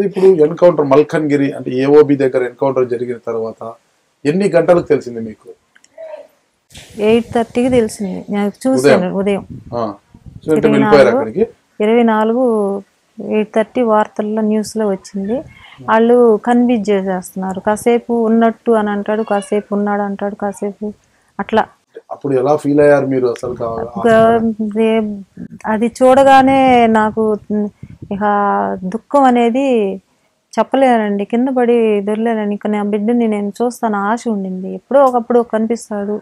ఇప్పుడు ఎన్కౌంటర్ మల్కన్గిరి అంటే ఏఓబి దగ్గర ఎన్కౌంటర్ జరిగిన తర్వాత ఎన్ని గంటలకు తెలిసింది మీకు? 8:30కి తెలిసింది. నేను చూసాను ఉదయం. 24 8:30 వార్తల్లో న్యూస్లో వచ్చింది. వాళ్ళు కన్విన్స్ చేసేస్తున్నారు. కాసేపు ఉన్నట్టు అని అంటాడు, కాసేపు ఉన్నాడు అంటాడు, కాసేపు అట్లా. అప్పుడు ఎలా ఫీల్ అయ్యారు మీరు అసలు? అది చూడగానే నాకు ఇక దుఃఖం అనేది చెప్పలేనండి. కింద పడి దొరలేనండి. ఇక నా బిడ్డని నేను చూస్తాను ఆశ ఉండింది. ఎప్పుడో ఒకప్పుడు కనిపిస్తాడు,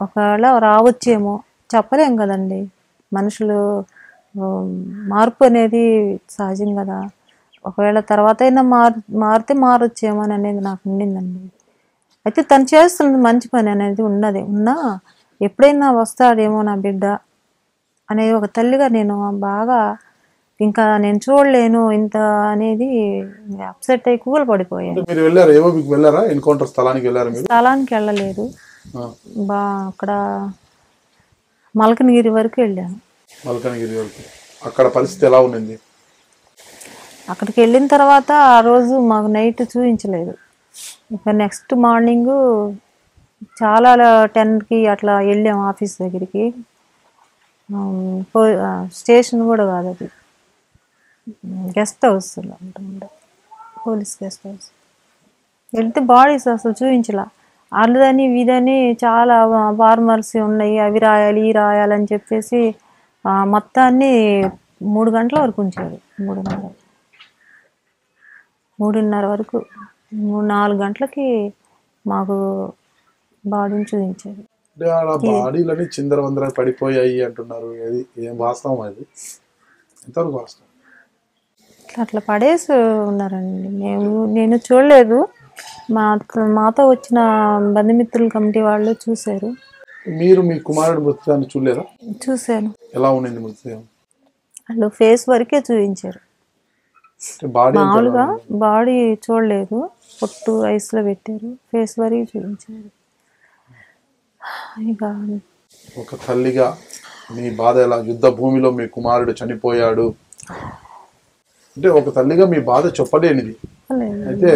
ఒకవేళ రావచ్చేమో చెప్పలేం కదండి. మనుషులు మార్పు అనేది సహజం కదా. ఒకవేళ తర్వాత అయినా మారితే మారొచ్చేమో అని అనేది నాకు ఉండిందండి. అయితే తను చేస్తున్నది మంచి పని అనేది ఉన్నా ఎప్పుడైనా వస్తాడేమో నా బిడ్డ అనేది ఒక తల్లిగా నేను బాగా ఇంకా నేను చూడలేను ఇంత అనేది అప్సెట్ అయ్యి కూల పడిపోయాను. మీరు వెళ్ళారా? ఏఓబికి వెళ్ళారా? ఎన్కౌంటర్ స్థలానికి వెళ్ళారా? స్థలానికి వెళ్ళలేదు. అక్కడ మల్కనగిరి వరకు వెళ్ళాను. మల్కనగిరి వరకు. అక్కడ పరిస్థితి ఎలా ఉండింది? అక్కడికి వెళ్ళిన తర్వాత ఆ రోజు మాకు నైట్ చూపించలేదు. ఇక నెక్స్ట్ మార్నింగ్ చాలా 10కి అట్లా వెళ్ళాము ఆఫీస్ దగ్గరికి. స్టేషన్ కూడా కాదు, అది గెస్ట్ హౌస్ అంటుండే, పోలీస్ గెస్ట్ హౌస్. వెళ్తే బాడీస్ అసలు చూపించలా. అదని ఇదని చాలా ఫార్మర్స్ ఉన్నాయి, అవి రాయాలి ఈ రాయాలని చెప్పేసి మొత్తాన్ని 3 గంటల వరకు ఉంచారు. 3:30 వరకు 4 గంటలకి మాకు బాడీని చూపించారు. బాడీలని చిందరవందర పడిపోయాయి అంటున్నారు. ఏం వాస్తవం అది? ఎంతవరకు వాస్తవం? అట్లా పడేసి ఉన్నారండి. నేను చూడలేదు. మాతో వచ్చిన బంధుమిత్రుల కమిటీ వాళ్ళు చూశారు. మీరు మీ కుమారుడు మృతదేహాన్ని చూడలేదా? చూశాను. ఎలా ఉండింది మృతదేహం? వాళ్ళు ఫేస్ వరకే చూపించారు, మామూలుగా బాడీ చూడలేదు. పొట్టు ఐస్లో పెట్టారు, ఫేస్ వరకు చూపించారు. ఇక ఒక తల్లిగా మీ బాధ ఎలా? యుద్ధ భూమిలో మీ కుమారుడు చనిపోయాడు అంటే ఒక తల్లిగా మీ బాధ చెప్పలేనిది. అయితే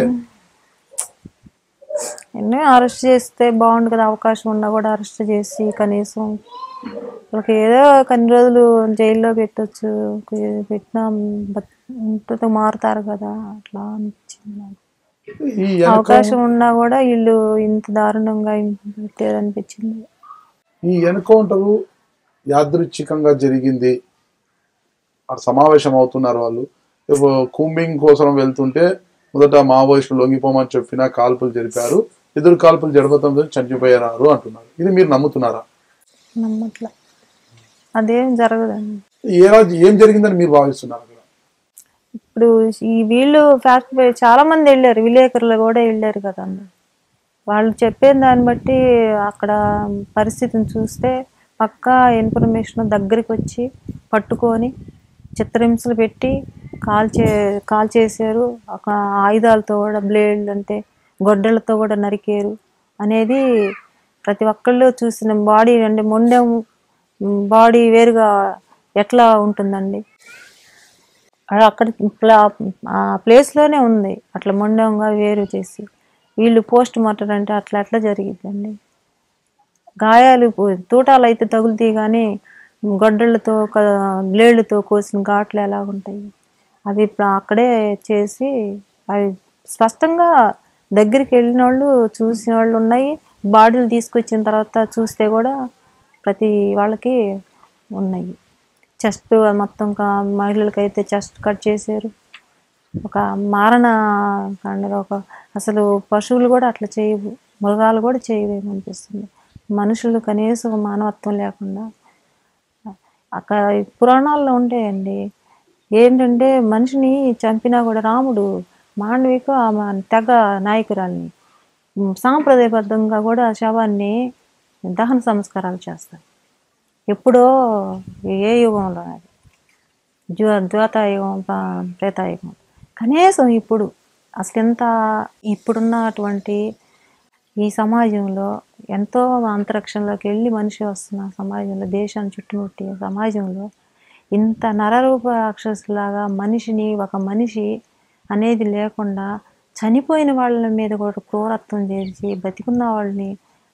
ఎన్నో అరెస్ట్ చేస్తే బాగుండు కదా, అవకాశం ఉన్నా కూడా అరెస్ట్ చేసి కనీసం వాళ్ళకి ఏదో కొన్ని రోజులు జైల్లో పెట్టచ్చు, పెట్టినా మారుతారు కదా, అట్లా అనిపించింది నాకు. అవకాశం ఉన్నా కూడా వీళ్ళు ఇంత దారుణంగా పెట్టారనిపించింది. ఈ ఎన్కౌంటర్ యాదృచ్ఛికంగా జరిగింది. అక్కడ సమావేశం అవుతున్నారు వాళ్ళు. కూంబింగ్ కోసం వెళ్తుంటే మొదట మావోయిస్టులు లొంగిపోమని చెప్పినా కాల్పులు జరిపారు, ఎదురు కాల్పులు జరపడంతో చనిపోయారు అంటున్నారు. ఇది మీరు నమ్ముతున్నారా? నమ్మట్లా, అదేం జరగదండి. ఏం జరిగిందని మీరు భావిస్తున్నారు? ఇప్పుడు ఈ వీళ్ళు ఫ్యాక్టరీ చాలా మంది వెళ్ళారు, విలేకరులు కూడా వెళ్ళారు కదండి. వాళ్ళు చెప్పిన దాన్ని బట్టి అక్కడ పరిస్థితిని చూస్తే పక్కా ఇన్ఫర్మేషన్ దగ్గరికి వచ్చి పట్టుకొని చిత్రహింసలు పెట్టి కాల్ చేశారు. ఒక ఆయుధాలతో కూడా, బ్లేడ్లు అంటే గొడ్డలతో కూడా నరికారు అనేది ప్రతి ఒక్కళ్ళు చూసిన. బాడీ అంటే మొండెం బాడీ వేరుగా ఎట్లా ఉంటుందండి? అక్కడ ఆ ప్లేస్లోనే ఉంది, అట్లా మొండంగా వేరు చేసి. వీళ్ళు పోస్ట్ మార్టం అంటే అట్లా జరిగిద్దండి. గాయాలు తూటాలు అయితే తగులుతాయి కానీ గొడ్డళ్ళతో బ్లేడ్లతో కోసిన ఘాట్లు ఎలా ఉంటాయి? అది అక్కడే చేసి అవి స్పష్టంగా దగ్గరికి వెళ్ళిన వాళ్ళు చూసిన వాళ్ళు ఉన్నాయి. బాడీలు తీసుకొచ్చిన తర్వాత చూస్తే కూడా ప్రతి వాళ్ళకి ఉన్నాయి. చెస్ట్ మొత్తం మహిళలకైతే చెస్ట్ కట్ చేశారు. ఒక మారణ కాండగా అసలు పశువులు కూడా అట్లా చేయవు, మృగాలు కూడా చేయవేమనిపిస్తుంది. మనుషులు కనీసం మానవత్వం లేకుండా అక్కడ పురాణాల్లో ఉంటాయండి. ఏంటంటే మనిషిని చంపినా కూడా రాముడు మాండవిక తెగ నాయకురాల్ని సాంప్రదాయబద్ధంగా కూడా శవాన్ని దహన సంస్కారాలు చేస్తారు. ఎప్పుడో ఏ యుగంలో, అది ద్వాతాయుగం త్రేతాయుగం. కనీసం ఇప్పుడు అసలు ఎంత ఇప్పుడున్నటువంటి ఈ సమాజంలో ఎంతో అంతరిక్షంలోకి వెళ్ళి మనిషి వస్తున్న సమాజంలో, దేశాన్ని చుట్టుముట్టి సమాజంలో ఇంత నరరూప రాక్షసులాగా మనిషిని, ఒక మనిషి అనేది లేకుండా చనిపోయిన వాళ్ళ మీద కూడా క్రూరత్వం చేసి బతికున్న వాళ్ళని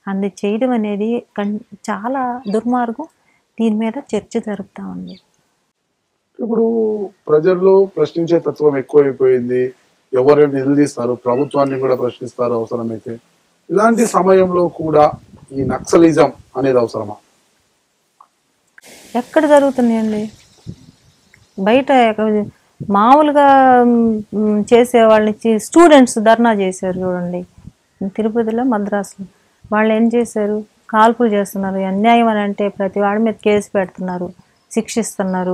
అది చేయడం అనేది చాలా దుర్మార్గం. దీని మీద చర్చ జరుపుతా ఉంది. ఇప్పుడు ప్రజల్లో ప్రశ్నించే తత్వం ఎక్కువైపోయింది. ఎవరైనా నిలదీస్తారు, ప్రభుత్వాన్ని కూడా ప్రశ్నిస్తారు అవసరమైతే. ఇలాంటి సమయంలో కూడా ఈ నక్సలిజం అనేది అవసరమా? ఎక్కడ జరుగుతున్నాయండి? బయట మామూలుగా చేసే వాళ్ళని స్టూడెంట్స్ ధర్నా చేశారు చూడండి, తిరుపతిలో, మద్రాసులో. వాళ్ళు ఏం చేశారు? కాల్పులు చేస్తున్నారు. అన్యాయం అని అంటే ప్రతి వాడి మీద కేసు పెడుతున్నారు, శిక్షిస్తున్నారు.